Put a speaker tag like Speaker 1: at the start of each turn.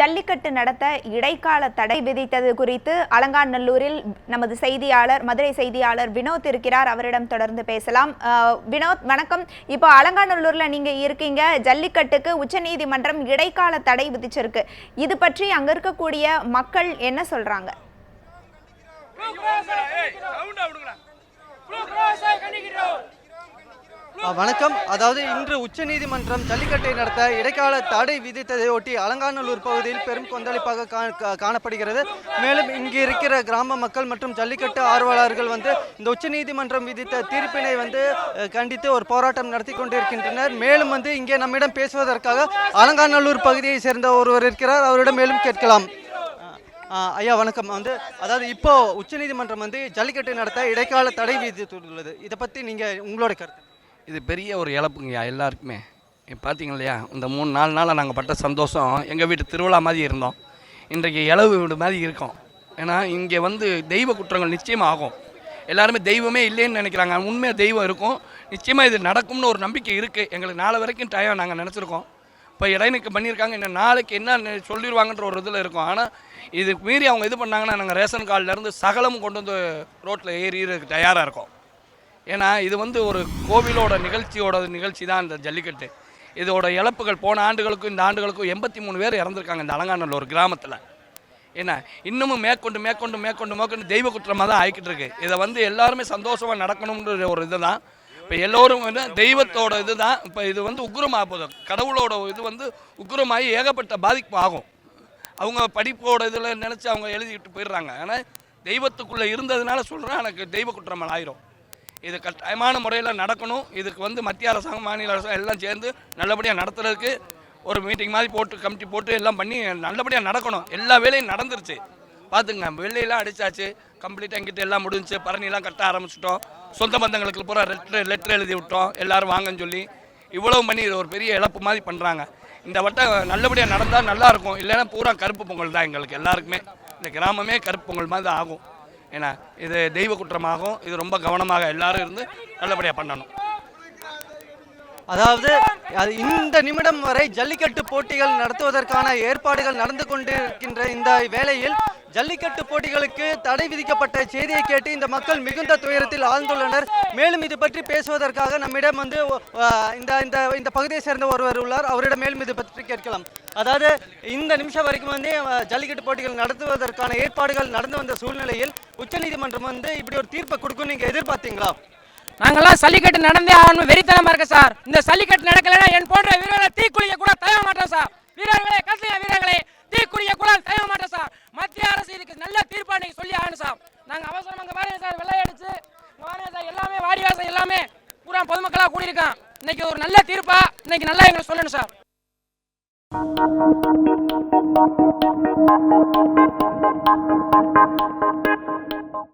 Speaker 1: ஜல்லிக்கட்டு நடத்த இடைக்கால தடை விதித்தது குறித்து அலங்காநல்லூரில் நமது செய்தியாளர் மதுரை செய்தியாளர் வினோத் இருக்கிறார். அவரிடம் தொடர்ந்து பேசலாம். வினோத், வணக்கம். இப்போ அலங்காநல்லூர்ல நீங்க இருக்கீங்க. ஜல்லிக்கட்டுக்கு உச்சநீதிமன்றம் இடைக்கால தடை விதிச்சிருக்கு. இது பற்றி அங்க இருக்கக்கூடிய மக்கள் என்ன சொல்றாங்க?
Speaker 2: வணக்கம். அதாவது இன்று உச்சநீதிமன்றம் ஜல்லிக்கட்டை நடத்த இடைக்கால தடை விதித்ததையொட்டி அலங்காநல்லூர் பகுதியில் பெரும் கொந்தளிப்பாக காணப்படுகிறது. மேலும் இங்கு இருக்கிற கிராம மக்கள் மற்றும் ஜல்லிக்கட்டு ஆர்வலர்கள் இந்த உச்சநீதிமன்றம் விதித்த தீர்ப்பினை கண்டித்து ஒரு போராட்டம் நடத்தி கொண்டிருக்கின்றனர். மேலும் இங்கே நம்மிடம் பேசுவதற்காக அலங்காநல்லூர் பகுதியை சேர்ந்த ஒருவர் இருக்கிறார். அவரிடம் மேலும் கேட்கலாம். ஐயா வணக்கம். அதாவது இப்போ உச்சநீதிமன்றம் ஜல்லிக்கட்டை நடத்த இடைக்கால தடை விதித்துள்ளது. இதை பற்றி நீங்கள் உங்களோட கருத்து?
Speaker 3: இது பெரிய ஒரு இழப்புங்கய்யா எல்லாருக்குமே. பார்த்தீங்க இல்லையா, இந்த 3-4 நாளாக நாங்கள் பட்ட சந்தோஷம் எங்கள் வீட்டு திருவிழா மாதிரி இருந்தோம். இன்றைக்கு இளவு வீடு மாதிரி இருக்கோம். ஏன்னா இங்கே தெய்வ குற்றங்கள் நிச்சயமாக ஆகும். எல்லாருமே தெய்வமே இல்லைன்னு நினைக்கிறாங்க. உண்மையாக தெய்வம் இருக்கும். நிச்சயமாக இது நடக்கும்னு ஒரு நம்பிக்கை இருக்குது. எங்களுக்கு நாளை வரைக்கும் டைம் நாங்கள் நினச்சிருக்கோம். இப்போ இடைநீக்கம் பண்ணியிருக்காங்க. இன்னும் நாளைக்கு என்ன சொல்லிடுவாங்கன்ற ஒரு இதில் இருக்கும். ஆனால் இதுக்கு மீறி அவங்க இது பண்ணாங்கன்னா நாங்கள் ரேஷன் கார்டிலேருந்து சகலமும் கொண்டு ரோட்டில் ஏறி தயாராக இருக்கோம். ஏன்னா இது ஒரு கோவிலோட நிகழ்ச்சி தான் இந்த ஜல்லிக்கட்டு. இதோட இழப்புகள் போன ஆண்டுகளுக்கும் இந்த ஆண்டுகளுக்கும் 83 பேர் இறந்துருக்காங்க இந்த அலங்காநல்லூர் கிராமத்தில். ஏன்னா இன்னமும் மேற்கொண்டு தெய்வ குற்றமாக தான் ஆகிக்கிட்டு இருக்கு. இதை எல்லாருமே சந்தோஷமாக நடக்கணுன்ற ஒரு இது தான். இப்போ எல்லோரும் தெய்வத்தோட இது தான். இப்போ இது உக்கிரமாக போதும். கடவுளோட இது உக்கிரமாகி ஏகப்பட்ட பாதிப்பு ஆகும். அவங்க படிப்போட இதில் நினச்சி அவங்க எழுதிக்கிட்டு போயிடுறாங்க. ஆனால் தெய்வத்துக்குள்ளே இருந்ததுனால சொல்கிறேன், எனக்கு தெய்வ குற்றம் ஆயிரும். இது கட்டாயமான முறையில் நடக்கணும். இதுக்கு மத்திய அரசாங்கம் மாநில அரசாங்கம் எல்லாம் சேர்ந்து நல்லபடியாக நடத்துறதுக்கு ஒரு மீட்டிங் மாதிரி போட்டு கமிட்டி போட்டு எல்லாம் பண்ணி நல்லபடியாக நடக்கணும். எல்லா வேலையும் நடந்துருச்சு. பார்த்துங்க, வெள்ளையெல்லாம் அடித்தாச்சு, கம்ப்ளீட்டாக எங்கிட்ட எல்லாம் முடிஞ்சிச்சு. பரணிலாம் கட்ட ஆரம்பிச்சிட்டோம். சொந்த பந்தங்களுக்கு பூரா லெட்டர் எழுதி விட்டோம், எல்லோரும் வாங்கன்னு சொல்லி. இவ்வளவு பண்ணி இது ஒரு பெரிய இழப்பு மாதிரி பண்ணுறாங்க. இந்த வட்டம் நல்லபடியாக நடந்தால் நல்லாயிருக்கும். இல்லைன்னா பூரா கருப்பு பொங்கல் தான் எங்களுக்கு எல்லாருக்குமே. இந்த கிராமமே கருப்பு பொங்கல் மாதிரி தான் ஆகும். ஏன்னா இது தெய்வ குற்றமாகும். இது ரொம்ப கவனமாக எல்லாரும் இருந்து நல்லபடியாக பண்ணணும்.
Speaker 2: அதாவது இந்த நிமிடம் வரை ஜல்லிக்கட்டு போட்டிகள் நடத்துவதற்கான ஏற்பாடுகள் நடந்து கொண்டிருக்கின்ற இந்த வேளையில் ஜல்லிக்கட்டு போட்டிகளுக்கு தடை விதிக்கப்பட்ட செய்தியை கேட்டு இந்த மக்கள் மிகுந்த துயரத்தில் ஆழ்ந்துள்ளனர். மேலும் இது பற்றி பேசுவதற்காக நம்மிடம் இந்த பகுதியை சேர்ந்த ஒருவர் உள்ளார். அவரிடம் மேலும் இது பற்றி கேட்கலாம். அதாவது இந்த நிமிஷம் வரைக்கும் ஜல்லிக்கட்டு போட்டிகள் நடத்துவதற்கான ஏற்பாடுகள் நடந்து வந்த சூழ்நிலையில் உச்சநீதிமன்றம் இப்படி ஒரு தீர்ப்பை கொடுக்கும் நீங்க எதிர்பார்த்தீங்களா?
Speaker 4: நாங்கெல்லாம் ஜல்லிக்கட்டு நடந்தே ஆகணும் வெறித்தனமா இருக்க சார். இந்த ஜல்லிக்கட்டு நடக்கலைன்னா என் போன்ற வீரர்களை தீக்குளிக்க கூட தயவ மாட்டோம் சார். வீரர்களே, கசிய வீரர்களே, தீக்குளிக்க கூட தயவ மாட்டோம் சார். மத்திய அரசு இதுக்கு நல்ல தீர்ப்பா நீங்க சொல்லி ஆகணும் சார். நாங்க அவசரம் அங்க பாருங்க சார், வெள்ளை அடிச்சு பாருங்க சார், எல்லாமே வாடிவாசம் எல்லாமே பூரா பொதுமக்களா கூடியிருக்கான். இன்னைக்கு ஒரு நல்ல தீர்ப்பா இன்னைக்கு நல்லா எங்களுக்கு சொல்லணும் சார்.